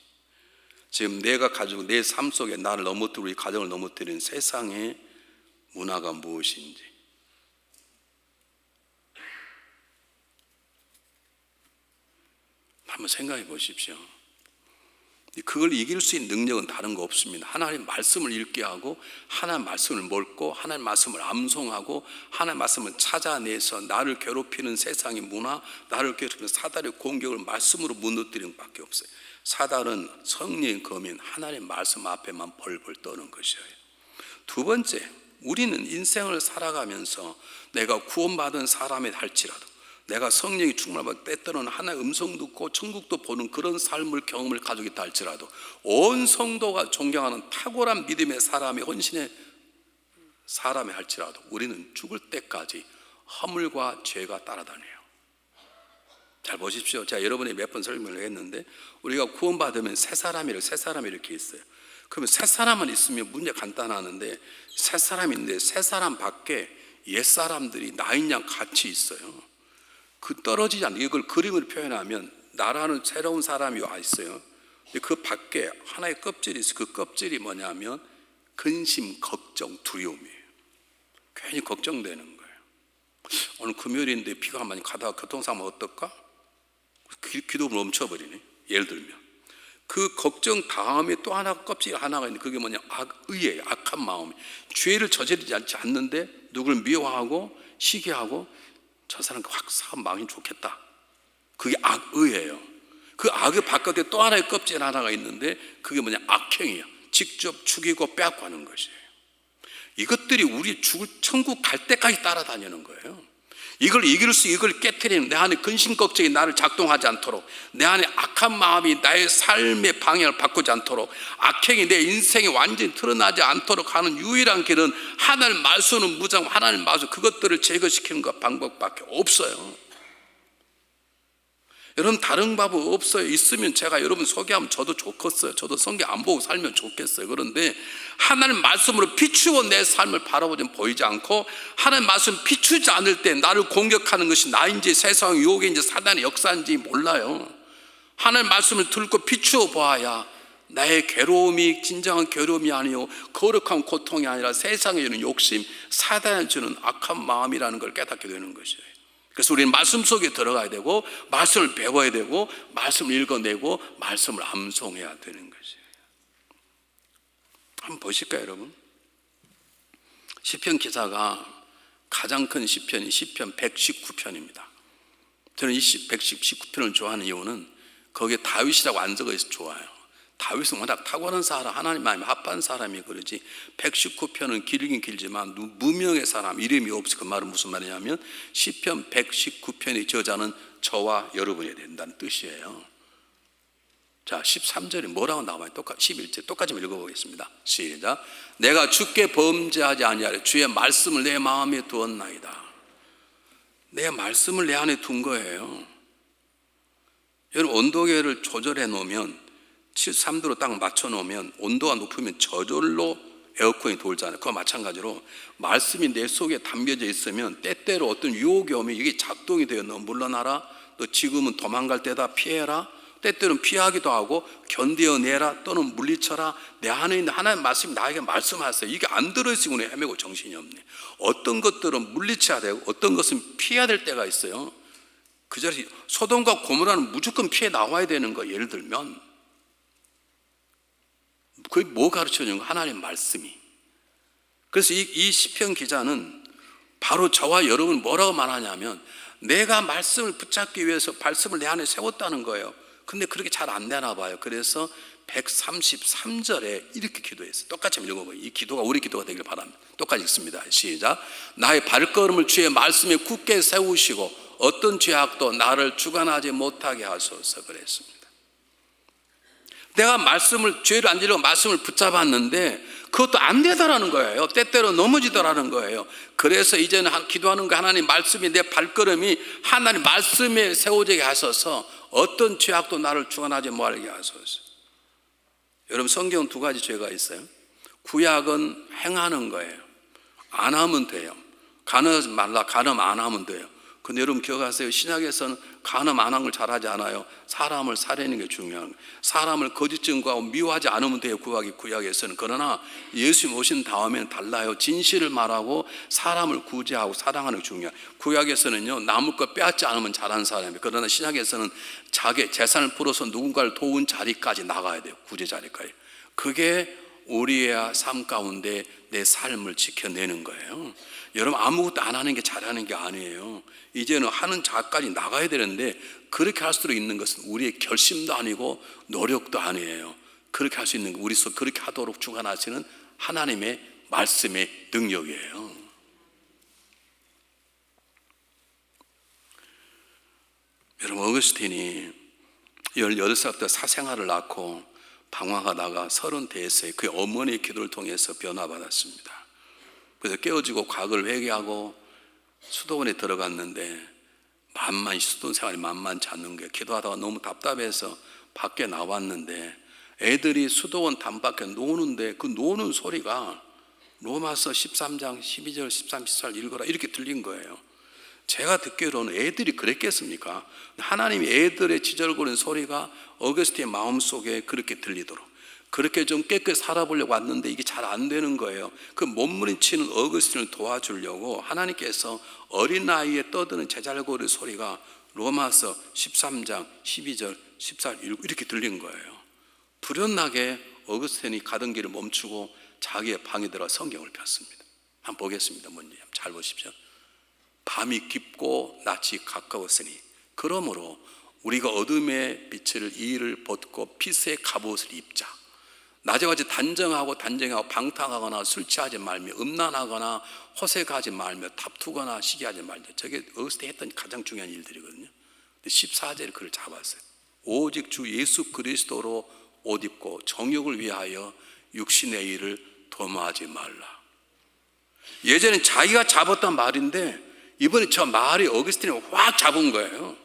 지금 내가 가지고 내 삶 속에 나를 넘어뜨리고 우리 가정을 넘어뜨리는 세상의 문화가 무엇인지, 한번 생각해 보십시오. 그걸 이길 수 있는 능력은 다른 거 없습니다. 하나님 말씀을 읽게 하고, 하나님 말씀을 먹고, 하나님 말씀을 암송하고, 하나님 말씀을 찾아내서 나를 괴롭히는 세상의 문화, 나를 괴롭히는 사단의 공격을 말씀으로 무너뜨리는 밖에 없어요. 사단은 성령의 검인 하나님 말씀 앞에만 벌벌 떠는 것이에요. 두 번째, 우리는 인생을 살아가면서 내가 구원받은 사람이 할지라도, 내가 성령이 충만하면 때때로는 하나의 음성 듣고 천국도 보는 그런 삶을 경험을 가지고 있다 할지라도 온 성도가 존경하는 탁월한 믿음의 사람이 헌신의 사람이 할지라도 우리는 죽을 때까지 허물과 죄가 따라다녀요. 잘 보십시오. 제가 여러분이 몇 번 설명을 했는데 우리가 구원받으면 새 사람이 이렇게 있어요. 그러면 새 사람만 있으면 문제 간단하는데 새 사람인데 새 사람 밖에 옛 사람들이 나인양 같이 있어요. 그 떨어지지 않는 이걸 그림으로 표현하면 나라는 새로운 사람이 와 있어요. 근데 그 밖에 하나의 껍질이 있어요. 그 껍질이 뭐냐면 근심, 걱정, 두려움이에요. 괜히 걱정되는 거예요. 오늘 금요일인데 비가 많이 가다가 교통사고면 어떨까? 기도가 멈춰버리네. 예를 들면 그 걱정 다음에 또 하나 껍질 하나가 있는데 그게 뭐냐? 악의예요. 악한 마음이 죄를 저지르지 않는데 누구를 미워하고 시기하고 저 사람 확 사람 마음이 좋겠다. 그게 악의예요. 그 악의 바깥에 또 하나의 껍질 하나가 있는데 그게 뭐냐? 악행이에요. 직접 죽이고 빼앗고 하는 것이에요. 이것들이 우리 죽을 천국 갈 때까지 따라다니는 거예요. 이걸 이길 수 이걸 깨트리는 내 안에 근심 걱정이 나를 작동하지 않도록 내 안에 악한 마음이 나의 삶의 방향을 바꾸지 않도록 악행이 내 인생에 완전히 드러나지 않도록 하는 유일한 길은 하나님 말씀은 무장 하나님 말씀 그것들을 제거시키는 것 방법밖에 없어요. 여러분 다른 방법 없어요. 있으면 제가 여러분 소개하면 저도 좋겠어요. 저도 성경 안 보고 살면 좋겠어요. 그런데 하나님 말씀으로 비추어 내 삶을 바라보면 보이지 않고 하나님 말씀 비추지 않을 때 나를 공격하는 것이 나인지 세상 유혹인지 사단의 역사인지 몰라요. 하나님 말씀을 들고 비추어 보아야 나의 괴로움이 진정한 괴로움이 아니요 거룩한 고통이 아니라 세상에 주는 욕심 사단이 주는 악한 마음이라는 걸 깨닫게 되는 것이에요. 그래서 우리는 말씀 속에 들어가야 되고 말씀을 배워야 되고 말씀을 읽어내고 말씀을 암송해야 되는 것이에요. 한번 보실까요 여러분? 시편 기사가 가장 큰 시편이 시편 119편입니다. 저는 이 119편을 좋아하는 이유는 거기에 다윗이라고 안 적어있어 좋아요. 다윗은 워낙 탁월한 사람, 하나님 마음에 합한 사람이 그러지 119편은 길긴 길지만 무명의 사람, 이름이 없어. 그 말은 무슨 말이냐면 시편 119편의 저자는 저와 여러분이 된다는 뜻이에요. 자 13절에 뭐라고 나와요? 11절 똑같이 읽어보겠습니다. 시작. 내가 주께 범죄하지 아니하려 주의 말씀을 내 마음에 두었나이다. 내 말씀을 내 안에 둔 거예요. 여러분 온도계를 조절해 놓으면 73도로 딱 맞춰 놓으면 온도가 높으면 저절로 에어컨이 돌잖아요. 그와 마찬가지로 말씀이 내 속에 담겨져 있으면 때때로 어떤 유혹이 오면 이게 작동이 돼요. 너 물러나라. 너 지금은 도망갈 때다 피해라. 때때로는 피하기도 하고 견뎌내라 또는 물리쳐라. 내 안에 있는 하나님의 말씀이 나에게 말씀하세요. 이게 안 들어있으면 헤매고 정신이 없네. 어떤 것들은 물리쳐야 되고 어떤 것은 피해야 될 때가 있어요. 그 자리에 소돔과 고모라는 무조건 피해 나와야 되는 거예요. 예를 들면 그게 뭐 가르쳐주는 거? 하나님의 말씀이. 그래서 이 시편 기자는 바로 저와 여러분 뭐라고 말하냐면 내가 말씀을 붙잡기 위해서 말씀을 내 안에 세웠다는 거예요. 근데 그렇게 잘 안 되나 봐요. 그래서 133절에 이렇게 기도했어요. 똑같이 읽어봐요. 이 기도가 우리 기도가 되길 바랍니다. 똑같이 읽습니다. 시작. 나의 발걸음을 주의 말씀에 굳게 세우시고 어떤 죄악도 나를 주관하지 못하게 하소서 그랬습니다. 내가 말씀을 죄를 안 지려고 말씀을 붙잡았는데 그것도 안 되더라는 거예요. 때때로 넘어지더라는 거예요. 그래서 이제는 기도하는 거 하나님 말씀이 내 발걸음이 하나님 말씀에 세워지게 하소서 어떤 죄악도 나를 주관하지 못하게 하소서. 여러분 성경은 두 가지 죄가 있어요. 구약은 행하는 거예요. 안 하면 돼요. 간음하지 말라. 간음 안 하면 돼요. 근데 여러분 기억하세요. 신약에서는 간음 안 한 걸 잘하지 않아요. 사람을 살해하는 게 중요한 거예요. 사람을 거짓 증거하고 미워하지 않으면 돼요. 구약에서는. 그러나 예수님 오신 다음에는 달라요. 진실을 말하고 사람을 구제하고 사랑하는 게 중요해요. 구약에서는요 남의 것 빼앗지 않으면 잘하는 사람이에요. 그러나 신약에서는 자기 재산을 풀어서 누군가를 도운 자리까지 나가야 돼요. 구제 자리까지. 그게 우리의 삶 가운데 내 삶을 지켜내는 거예요. 여러분 아무것도 안 하는 게 잘하는 게 아니에요. 이제는 하는 자까지 나가야 되는데 그렇게 할 수 있는 것은 우리의 결심도 아니고 노력도 아니에요. 그렇게 할 수 있는 거 우리 속 그렇게 하도록 주관하시는 하나님의 말씀의 능력이에요. 어거스틴이 18살부터 사생아를 낳고 방황하다가 30대에 그의 어머니의 기도를 통해서 변화받았습니다. 그래서 깨어지고 과거를 회개하고 수도원에 들어갔는데 수도원 생활이 만만치 않는 거예요. 기도하다가 너무 답답해서 밖에 나왔는데 애들이 수도원 담밖에 노는데 그 노는 소리가 로마서 13장 12절 13, 14절 읽어라 이렇게 들린 거예요. 제가 듣기로는 애들이 그랬겠습니까? 하나님이 애들의 지저거리는 소리가 어거스틴의 마음속에 그렇게 들리도록 그렇게 좀 깨끗이 살아보려고 왔는데 이게 잘 안 되는 거예요. 그 몸부림치는 어거스틴을 도와주려고 하나님께서 어린 나이에 떠드는 제잘거리 소리가 로마서 13장 12절 14절 이렇게 들린 거예요. 불현나게 어거스틴이 가던 길을 멈추고 자기의 방에 들어 성경을 폈습니다. 한번 보겠습니다. 뭔지 잘 보십시오. 밤이 깊고 낮이 가까웠으니 그러므로 우리가 어둠의 빛을 이를 벗고 빛의 갑옷을 입자. 낮에 같이 단정하고 방탕하거나 술 취하지 말며 음란하거나 호색하지 말며 다투거나 시기하지 말자. 저게 어렸을 때 했던 가장 중요한 일들이거든요. 14절에 그를 잡았어요. 오직 주 예수 그리스도로 옷 입고 정욕을 위하여 육신의 일을 도모하지 말라. 예전엔 자기가 잡았단 말인데 이번에 저 말이 어거스틴이 확 잡은 거예요.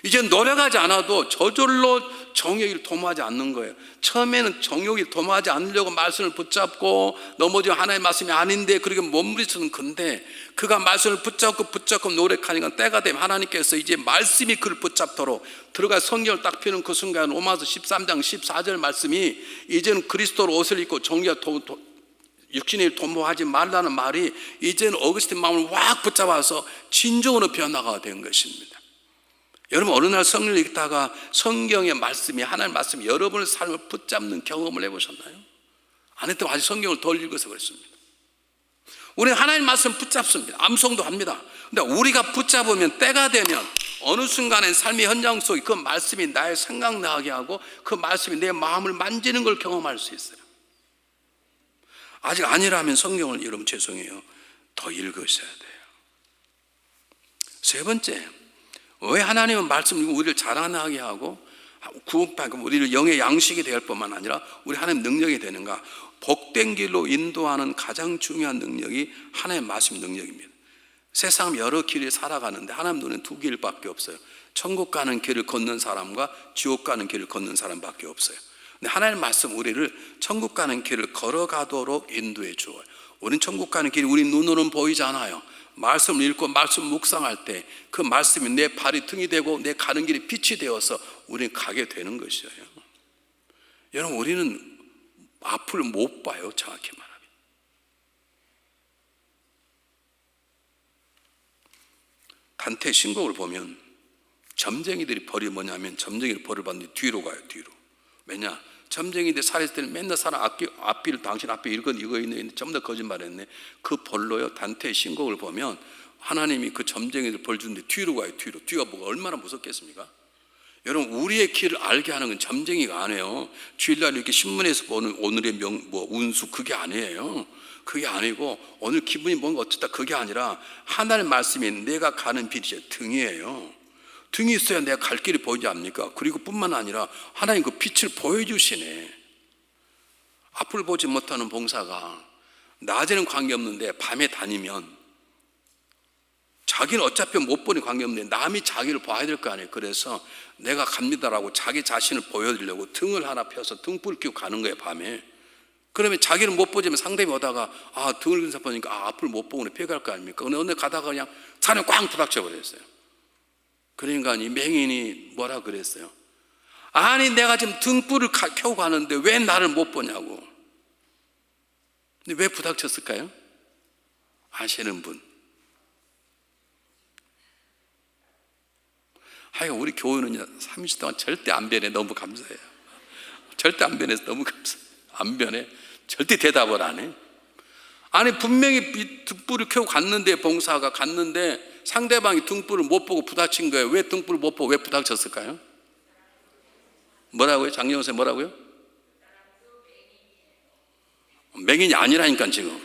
이제 노력하지 않아도 저절로 정욕을 도모하지 않는 거예요. 처음에는 정욕을 도모하지 않으려고 말씀을 붙잡고 넘어지면 하나님의 말씀이 아닌데 그렇게 몸부림치는 건데 그가 말씀을 붙잡고 노력하니까 때가 되면 하나님께서 이제 말씀이 그를 붙잡도록 들어가 성경을 딱 펴는 그 순간 로마서 13장 14절 말씀이 이제는 그리스도로 옷을 입고 정욕을 육신의 도모하지 말라는 말이 이제는 어거스틴 마음을 확 붙잡아서 진정으로 변화가 된 것입니다. 여러분 어느 날 성경을 읽다가 성경의 말씀이 하나님의 말씀이 여러분의 삶을 붙잡는 경험을 해보셨나요? 안 했다면 아직 성경을 덜 읽어서 그렇습니다. 우리는 하나님의 말씀을 붙잡습니다. 암송도 합니다. 근데 우리가 붙잡으면 때가 되면 어느 순간엔 삶의 현장 속에 그 말씀이 나의 생각나게 하고 그 말씀이 내 마음을 만지는 걸 경험할 수 있어요. 아직 아니라면 성경을 여러분 죄송해요. 더 읽으셔야 돼요. 세 번째, 왜 하나님은 말씀을 우리를 자라나게 하고 구원받고 우리를 영의 양식이 될 뿐만 아니라 우리 하나님 능력이 되는가? 복된 길로 인도하는 가장 중요한 능력이 하나님의 말씀 능력입니다. 세상 여러 길을 살아가는데 하나님 눈에는 두 길밖에 없어요. 천국 가는 길을 걷는 사람과 지옥 가는 길을 걷는 사람밖에 없어요. 근데 하나님 말씀 우리를 천국 가는 길을 걸어가도록 인도해 주어요. 우리는 천국 가는 길이 우리 눈으로는 보이지 않아요. 말씀을 읽고 말씀 묵상할 때 그 말씀이 내 발이 등이 되고 내 가는 길이 빛이 되어서 우리는 가게 되는 것이에요. 여러분 우리는 앞을 못 봐요. 정확히 말하면. 단테 신곡을 보면 점쟁이들이 벌이 뭐냐면 점쟁이들 벌을 받는데 뒤로 가요. 뒤로. 왜냐? 점쟁이들 살았을 때는 맨날 사람 앞뒤를 당신 앞에 이거 있네 전부 다 거짓말했네. 그 벌로요. 단테의 신곡을 보면 하나님이 그 점쟁이들 벌 주는데 뒤로 가요. 뒤가 뭐가 얼마나 무섭겠습니까? 여러분 우리의 길을 알게 하는 건 점쟁이가 아니에요. 주일날 이렇게 신문에서 보는 오늘의 운수 그게 아니에요. 그게 아니고 오늘 기분이 뭔가 어쩌다 그게 아니라 하나님의 말씀이 내가 가는 빛이 등이에요. 등이 있어야 내가 갈 길이 보이지 않습니까? 그리고 뿐만 아니라 하나님 그 빛을 보여주시네. 앞을 보지 못하는 봉사가 낮에는 관계없는데 밤에 다니면 자기는 어차피 못 보니 관계없는데 남이 자기를 봐야 될 거 아니에요. 그래서 내가 갑니다라고 자기 자신을 보여드리려고 등을 하나 펴서 등불을 켜고 가는 거예요. 밤에. 그러면 자기는 못 보지만 상대이 오다가 등을 근사 보니까 앞을 못 보고 피해갈 거 아닙니까? 근데 어느 가다가 그냥 산에 꽝 부닥쳐 버렸어요. 그러니까 이 맹인이 뭐라 그랬어요? 아니 내가 지금 등불을 켜고 가는데 왜 나를 못 보냐고. 근데 왜 부닥쳤을까요? 아시는 분. 하여간 우리 교회는요 30년 동안 절대 안 변해. 너무 감사해요. 절대 안 변해서 너무 감사해요. 안 변해. 절대 대답을 안 해. 아니 분명히 등불을 켜고 갔는데 봉사가 갔는데 상대방이 등불을 못 보고 부닥친 거예요. 왜 등불을 못 보고 왜 부닥쳤을까요? 뭐라고요? 장영호 선생님 뭐라고요? 맹인이 아니라니까 지금.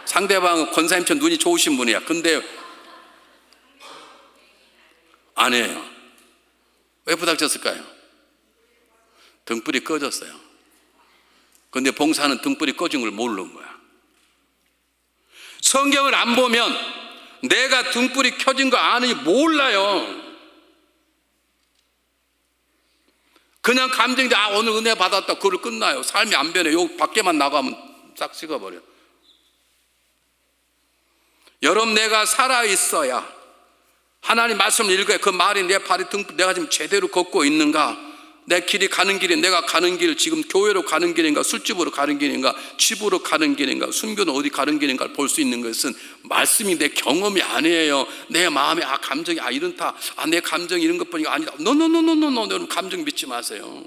상대방은 권사님처럼 눈이 좋으신 분이야. 근데 아니에요. 왜 부닥쳤을까요? 등불이 꺼졌어요. 그런데 봉사는 등불이 꺼진 걸 모르는 거야. 성경을 안 보면 내가 등불이 켜진 거 아는지 몰라요. 그냥 감정이 오늘 은혜 받았다 그걸 끝나요. 삶이 안 변해. 요 밖에만 나가면 싹 식어버려. 여러분, 내가 살아있어야 하나님 말씀을 읽어야 그 말이 내 발이 등불, 내가 지금 제대로 걷고 있는가, 내 길이 가는 길이 내가 가는 길, 지금 교회로 가는 길인가, 술집으로 가는 길인가, 집으로 가는 길인가, 순교는 어디 가는 길인가 볼 수 있는 것은 말씀이 내 경험이 아니에요. 내 마음에 감정이 이렇다, 내 감정이 이런 것 보니까 아니다. 노노노노노노. 여러분, 감정 믿지 마세요.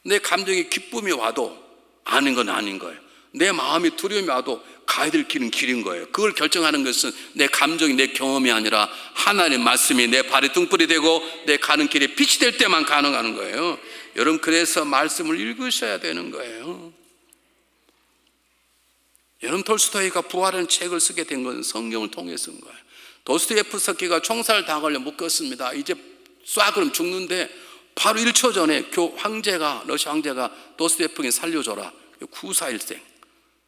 내 감정이 기쁨이 와도 아는 건 아닌 거예요. 내 마음이 두려움이 와도 가야 될 길은 길인 거예요. 그걸 결정하는 것은 내 감정이, 내 경험이 아니라 하나님의 말씀이 내 발에 등불이 되고 내 가는 길에 빛이 될 때만 가능한 거예요. 여러분, 그래서 말씀을 읽으셔야 되는 거예요. 여러분, 돌스토이가 부활하는 책을 쓰게 된 것은 성경을 통해 쓴 거예요. 도스토옙스키가 총살을 당하려 묶었습니다. 이제 쏴 그럼 죽는데 바로 1초 전에 황제가, 러시아 황제가 도스토옙스키 살려줘라. 구사일생.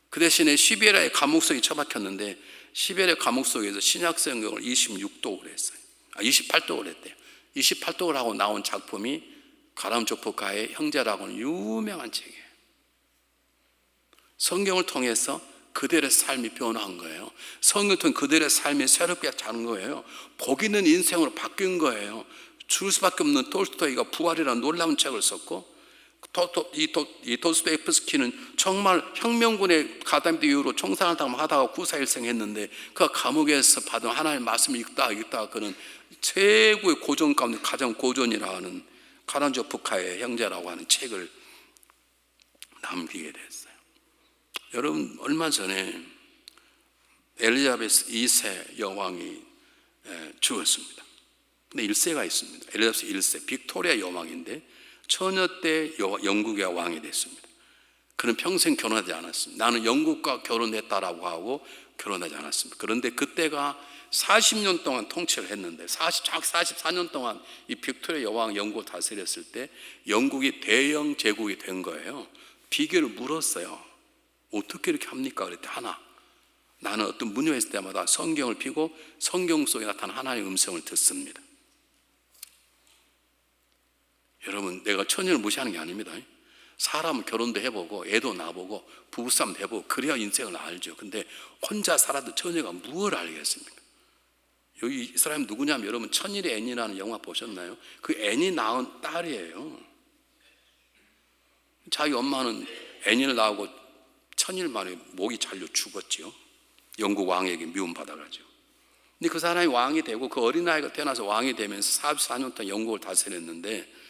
그 대신에 시베리아의 감옥 속에 처박혔는데 시베리아 감옥 속에서 신약 성경을 26독을 했어요. 28독을 했대요. 28독을 하고 나온 작품이 가람조프카의 형제라고는 유명한 책이에요. 성경을 통해서 그들의 삶이 변화한 거예요. 성경을 통해 그들의 삶이 새롭게 자른 거예요. 복 있는 인생으로 바뀐 거예요. 줄 수밖에 없는 톨스토이가 부활이라는 놀라운 책을 썼고, 이 도스토옙스키는 정말 혁명군의 가담비 이후로 총살을 하다가 구사일생 했는데 그 감옥에서 받은 하나님의 말씀을 읽다가 그는 최고의 고전 가운데 가장 고전이라 하는 카란조프카의 형제라고 하는 책을 남기게 됐어요. 여러분, 얼마 전에 엘리자베스 2세 여왕이 죽었습니다. 근데 1세가 있습니다. 엘리자베스 1세 빅토리아 여왕인데 처녀 때 영국의 왕이 됐습니다. 그는 평생 결혼하지 않았습니다. 나는 영국과 결혼했다라고 하고 결혼하지 않았습니다. 그런데 그때가 40년 동안 통치를 했는데 44년 동안 이 빅토리아 여왕 영국을 다스렸을 때 영국이 대영 제국이 된 거예요. 비결을 물었어요. 어떻게 이렇게 합니까? 그랬더니 하나, 나는 어떤 문제가 있을 때마다 성경을 펴고 성경 속에 나타난 하나님의 음성을 듣습니다. 여러분, 내가 처녀를 무시하는 게 아닙니다. 사람은 결혼도 해보고 애도 낳아보고 부부싸움도 해보고 그래야 인생을 알죠. 근데 혼자 살아도 처녀가 무엇을 알겠습니까? 여기 이 사람이 누구냐면, 여러분 천일의 앤이라는 영화 보셨나요? 그 앤이 낳은 딸이에요. 자기 엄마는 앤을 낳고 천일 만에 목이 잘려 죽었죠. 영국 왕에게 미움받아가지고. 근데 그 사람이 왕이 되고 그 어린아이가 태어나서 왕이 되면서 44년 동안 영국을 다스렸는데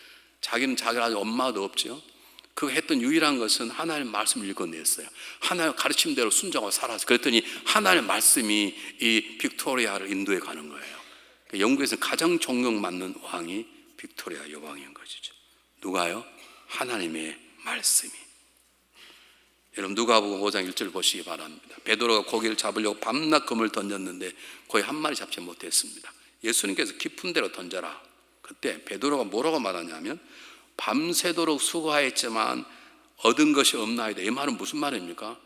자기는 자기가 엄마도 없죠. 그 했던 유일한 것은 하나님의 말씀을 읽어냈어요. 하나님의 가르침대로 순종하고 살았어요. 그랬더니 하나님의 말씀이 이 빅토리아를 인도해 가는 거예요. 영국에서 가장 존경받는 왕이 빅토리아 여왕인 것이죠. 누가요? 하나님의 말씀이. 여러분, 누가복음 5장 1절 보시기 바랍니다. 베드로가 고기를 잡으려고 밤낮 금을 던졌는데 거의 한 마리 잡지 못했습니다. 예수님께서 깊은 데로 던져라. 그때 베드로가 뭐라고 말하냐면, 밤새도록 수고하였지만 얻은 것이 없나이다. 이 말은 무슨 말입니까?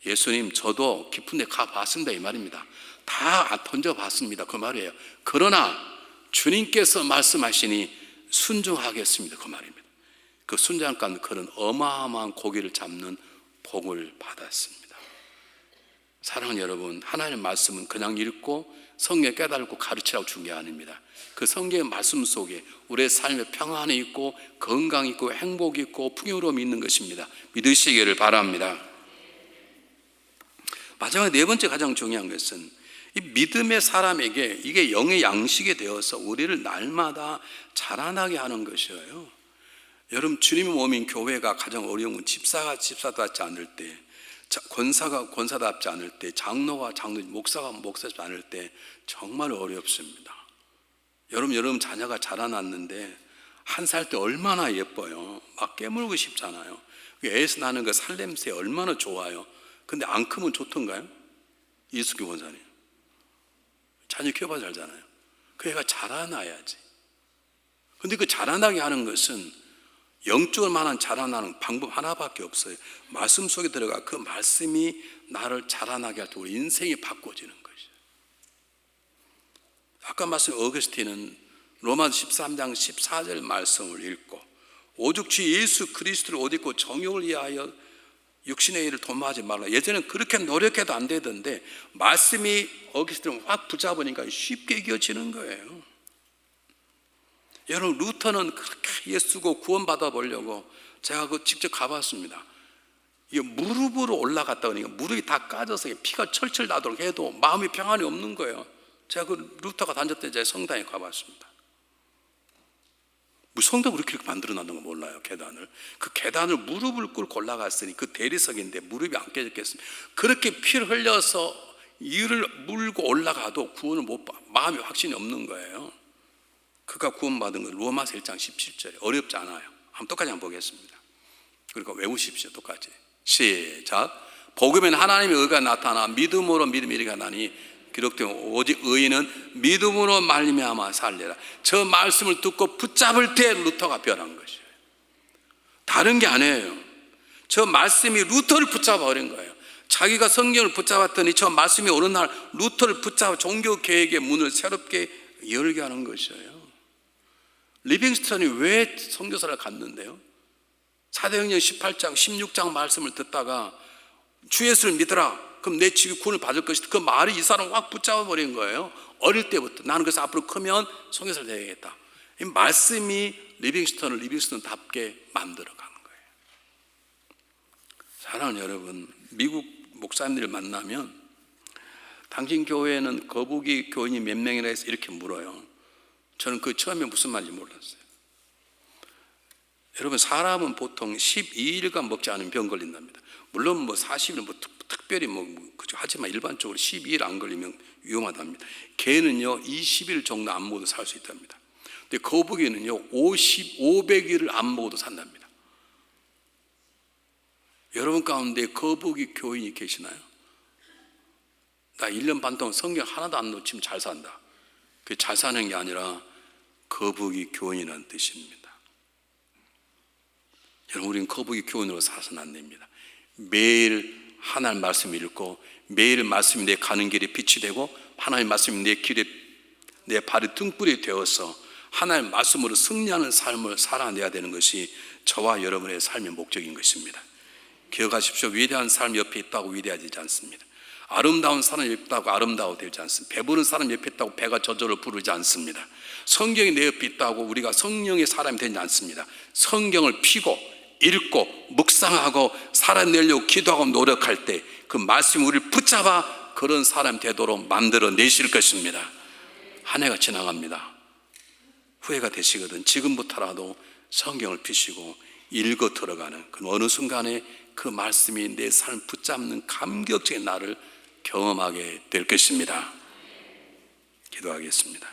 예수님, 저도 깊은 데 가봤습니다. 이 말입니다. 다 던져봤습니다. 그 말이에요. 그러나 주님께서 말씀하시니 순종하겠습니다. 그 말입니다. 그 순종한 가운데 그런 어마어마한 고기를 잡는 복을 받았습니다. 사랑하는 여러분, 하나님의 말씀은 그냥 읽고 성경에 깨달고 가르치라고 준 게 아닙니다. 그 성경의 말씀 속에 우리의 삶에 평안이 있고 건강이 있고 행복이 있고 풍요로움이 있는 것입니다. 믿으시기를 바랍니다. 마지막 네 번째 가장 중요한 것은 이 믿음의 사람에게 이게 영의 양식이 되어서 우리를 날마다 자라나게 하는 것이에요. 여러분, 주님의 몸인 교회가 가장 어려운 건 집사가 집사답지 않을 때, 권사가 권사답지 않을 때, 장로가 장로, 목사가 목사답지 않을 때 정말 어렵습니다. 여러분 자녀가 자라났는데 1살 때 얼마나 예뻐요. 막 깨물고 싶잖아요. 애에서 나는 그 살냄새 얼마나 좋아요. 근데 안 크면 좋던가요? 이수기 원사님, 자녀 키워봐 잘잖아요. 그 애가 자라나야지. 근데 그 자라나게 하는 것은 영적으로 만한 자라나는 방법 하나밖에 없어요. 말씀 속에 들어가 그 말씀이 나를 자라나게 할 때 우리 인생이 바꿔지는 것이죠. 아까 말씀 어거스틴은 로마서 13장 14절 말씀을 읽고 오직 주 예수 그리스도를 옷 입고 정욕을 위하여 육신의 일을 도모하지 말라. 예전에는 그렇게 노력해도 안 되던데 말씀이 어거스틴을 확 붙잡으니까 쉽게 이겨지는 거예요. 여러분, 루터는 그렇게 예수고 구원받아 보려고 제가 그 직접 가봤습니다. 이게 무릎으로 올라갔다 보니까 무릎이 다 까져서 피가 철철 나도록 해도 마음이 평안이 없는 거예요. 제가 그 루터가 다녔을 때 제 성당에 가봤습니다. 성당을 이렇게 만들어 놨는 거 몰라요. 계단을. 그 계단을 무릎을 꿇고 올라갔으니 그 대리석인데 무릎이 안 깨졌겠습니까? 그렇게 피를 흘려서 이를 물고 올라가도 구원을 못 받아. 마음이 확신이 없는 거예요. 그가 구원받은 건 로마서 1장 17절에 어렵지 않아요. 한번 똑같이 한번 보겠습니다. 그러니까 외우십시오. 똑같이 시작. 복음에는 하나님의 의가 나타나 믿음으로 믿음이 이르게 하나니 기록된 오직 의인은 믿음으로 말미암아 살리라. 저 말씀을 듣고 붙잡을 때 루터가 변한 것이에요. 다른 게 아니에요. 저 말씀이 루터를 붙잡아 버린 거예요. 자기가 성경을 붙잡았더니 저 말씀이 어느 날 루터를 붙잡아 종교 개혁의 문을 새롭게 열게 하는 것이에요. 리빙스턴이 왜 선교사를 갔는데요? 사도행전 18장 16장 말씀을 듣다가 주 예수를 믿어라. 그럼 내 집이 구원을 받을 것이다. 그 말이 이 사람을 확 붙잡아 버린 거예요. 어릴 때부터 나는 그래서 앞으로 크면 선교사를 되야겠다. 이 말씀이 리빙스턴을 리빙스턴답게 만들어 가는 거예요. 사랑하는 여러분, 미국 목사님들을 만나면 당신 교회에는 거북이 교인이 몇 명이라 해서 이렇게 물어요. 저는 그 처음에 무슨 말인지 몰랐어요. 여러분, 사람은 보통 12일간 먹지 않으면 병 걸린답니다. 물론 뭐 40일 뭐 특별히 그죠. 하지만 일반적으로 12일 안 걸리면 위험하답니다. 개는요 20일 정도 안 먹어도 살 수 있답니다. 근데 거북이는요 500일을 안 먹어도 산답니다. 여러분 가운데 거북이 교인이 계시나요? 나 1년 반 동안 성경 하나도 안 놓치면 잘 산다. 그게 잘 사는 게 아니라 거북이 교인이라는 뜻입니다. 여러분, 우리는 거북이 교인으로 살아서는 안 됩니다. 매일 하나님 말씀을 읽고 매일 말씀이 내 가는 길에 빛이 되고 하나님 말씀이 내 길에 내 발의 등불이 되어서 하나님 말씀으로 승리하는 삶을 살아내야 되는 것이 저와 여러분의 삶의 목적인 것입니다. 기억하십시오. 위대한 삶 옆에 있다고 위대하지 않습니다. 아름다운 사람 옆에 있다고 아름다워 되지 않습니다. 배부른 사람 옆에 있다고 배가 저절로 부르지 않습니다. 성경이 내 옆에 있다고 우리가 성령의 사람이 되지 않습니다. 성경을 피고 읽고 묵상하고 살아내려고 기도하고 노력할 때 그 말씀이 우리를 붙잡아 그런 사람 되도록 만들어 내실 것입니다. 한 해가 지나갑니다. 후회가 되시거든 지금부터라도 성경을 피시고 읽어 들어가는 그 어느 순간에 그 말씀이 내 삶을 붙잡는 감격적인 날을 경험하게 될 것입니다. 기도하겠습니다.